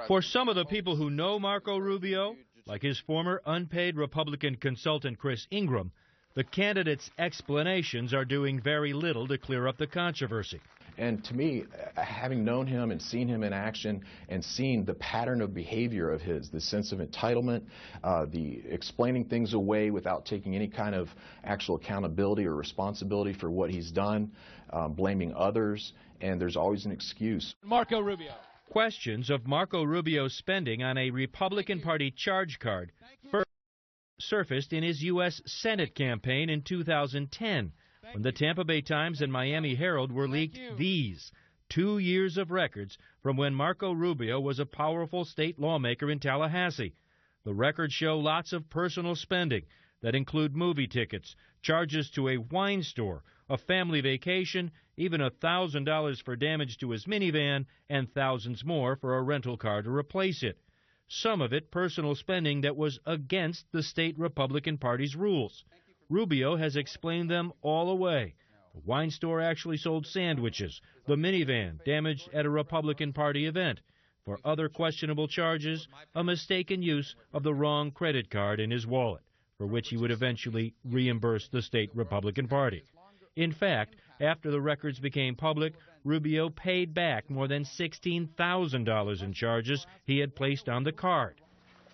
For some of the people who know Marco Rubio, like his former unpaid Republican consultant Chris Ingram, the candidate's explanations are doing very little to clear up the controversy. And to me, having known him and seen him in action and seen the pattern of behavior of his, the sense of entitlement, the explaining things away without taking any kind of actual accountability or responsibility for what he's done, blaming others, and there's always an excuse. Marco Rubio. Questions of Marco Rubio's spending on a Republican Party charge card first surfaced in his U.S. Senate campaign in 2010. When the Tampa Bay Times and Miami Herald were leaked these 2 years of records from when Marco Rubio was a powerful state lawmaker in Tallahassee. The records show lots of personal spending that include movie tickets, charges to a wine store, a family vacation, even $1,000 for damage to his minivan, and thousands more for a rental car to replace it. Some of it personal spending that was against the state Republican Party's rules. Rubio has explained them all away. The wine store actually sold sandwiches. The minivan damaged at a Republican Party event. For other questionable charges, a mistaken use of the wrong credit card in his wallet, for which he would eventually reimburse the state Republican Party. In fact, after the records became public, Rubio paid back more than $16,000 in charges he had placed on the card.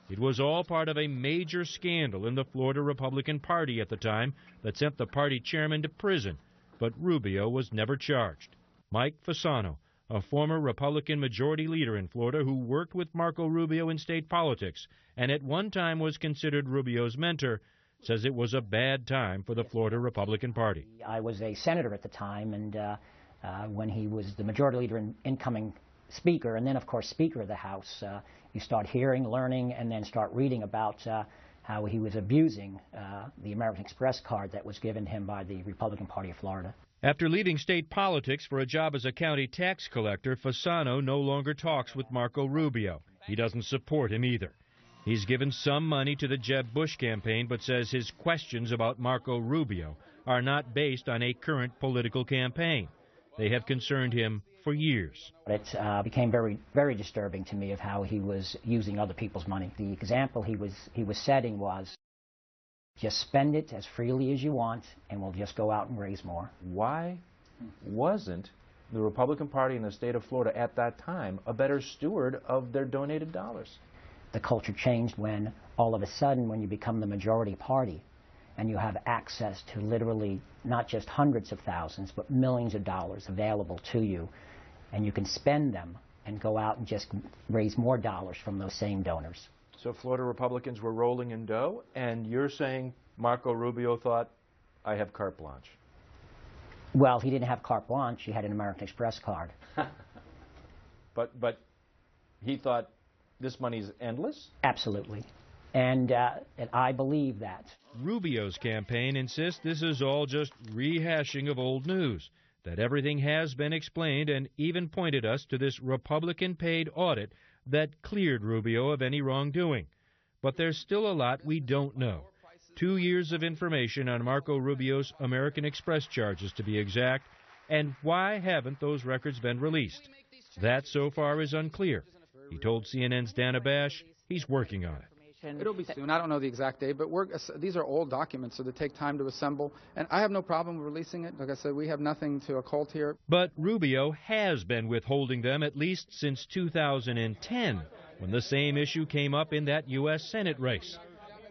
It was all part of a major scandal in the Florida Republican Party at the time that sent the party chairman to prison, but Rubio was never charged. Mike Fasano, a former Republican majority leader in Florida who worked with Marco Rubio in state politics and at one time was considered Rubio's mentor, says it was a bad time for the Florida Republican Party. I was a senator at the time, and when he was the majority leader and incoming speaker, and then, of course, Speaker of the House, you start hearing, learning, and then start reading about how he was abusing the American Express card that was given him by the Republican Party of Florida. After leaving state politics for a job as a county tax collector, Fasano no longer talks with Marco Rubio. He doesn't support him either. He's given some money to the Jeb Bush campaign, but says his questions about Marco Rubio are not based on a current political campaign. They have concerned him for years. It became very, very disturbing to me of how he was using other people's money. The example he was setting was, just spend it as freely as you want, and we'll just go out and raise more. Why wasn't the Republican Party in the state of Florida at that time a better steward of their donated dollars? The culture changed when, all of a sudden, when you become the majority party, and you have access to literally not just hundreds of thousands, but millions of dollars available to you, and you can spend them and go out and just raise more dollars from those same donors. So Florida Republicans were rolling in dough, and you're saying Marco Rubio thought, I have carte blanche. Well, he didn't have carte blanche. He had an American Express card. But he thought this money's endless? Absolutely. And I believe that. Rubio's campaign insists this is all just rehashing of old news, that everything has been explained, and even pointed us to this Republican-paid audit that cleared Rubio of any wrongdoing. But there's still a lot we don't know. 2 years of information on Marco Rubio's American Express charges, to be exact, and why haven't those records been released? That, so far, is unclear. He told CNN's Dana Bash he's working on it. It'll be soon. I don't know the exact date, but these are old documents, so they take time to assemble. And I have no problem with releasing it. Like I said, we have nothing to occult here. But Rubio has been withholding them at least since 2010, when the same issue came up in that U.S. Senate race.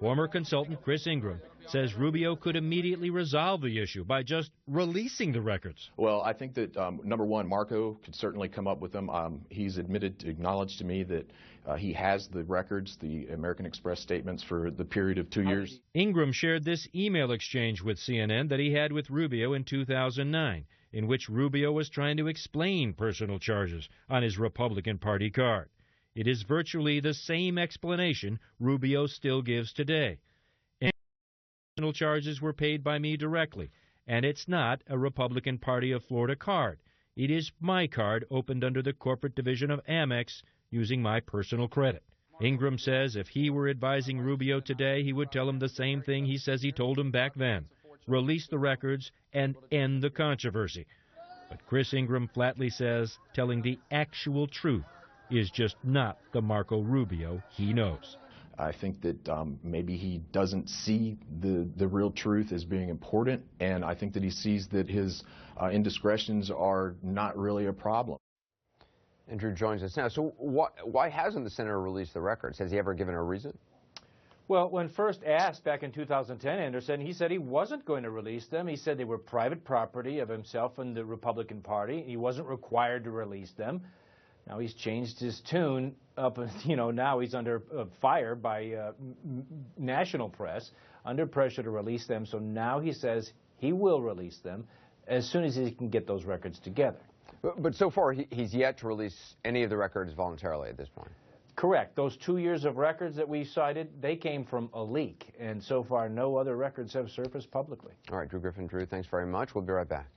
Former consultant Chris Ingram says Rubio could immediately resolve the issue by just releasing the records. Well, I think that, number one, Marco could certainly come up with them. He's acknowledged to me that he has the records, the American Express statements for the period of 2 years. Ingram shared this email exchange with CNN that he had with Rubio in 2009, in which Rubio was trying to explain personal charges on his Republican Party card. It is virtually the same explanation Rubio still gives today. Personal charges were paid by me directly, and it's not a Republican Party of Florida card. It is my card opened under the corporate division of Amex using my personal credit. Ingram says if he were advising Rubio today, he would tell him the same thing he says he told him back then. Release the records and end the controversy. But Chris Ingram flatly says telling the actual truth is just not the Marco Rubio he knows. I think that maybe he doesn't see the real truth as being important, and I think that he sees that his indiscretions are not really a problem. Andrew joins us now. So why hasn't the senator released the records? Has he ever given a reason? Well, when first asked back in 2010, Anderson, he said he wasn't going to release them. He said they were private property of himself and the Republican Party. He wasn't required to release them. Now he's changed his tune up, now he's under fire by national press, under pressure to release them. So now he says he will release them as soon as he can get those records together. But so far, he's yet to release any of the records voluntarily at this point. Correct. Those 2 years of records that we cited, they came from a leak, and so far no other records have surfaced publicly. All right, Drew Griffin. Drew, thanks very much. We'll be right back.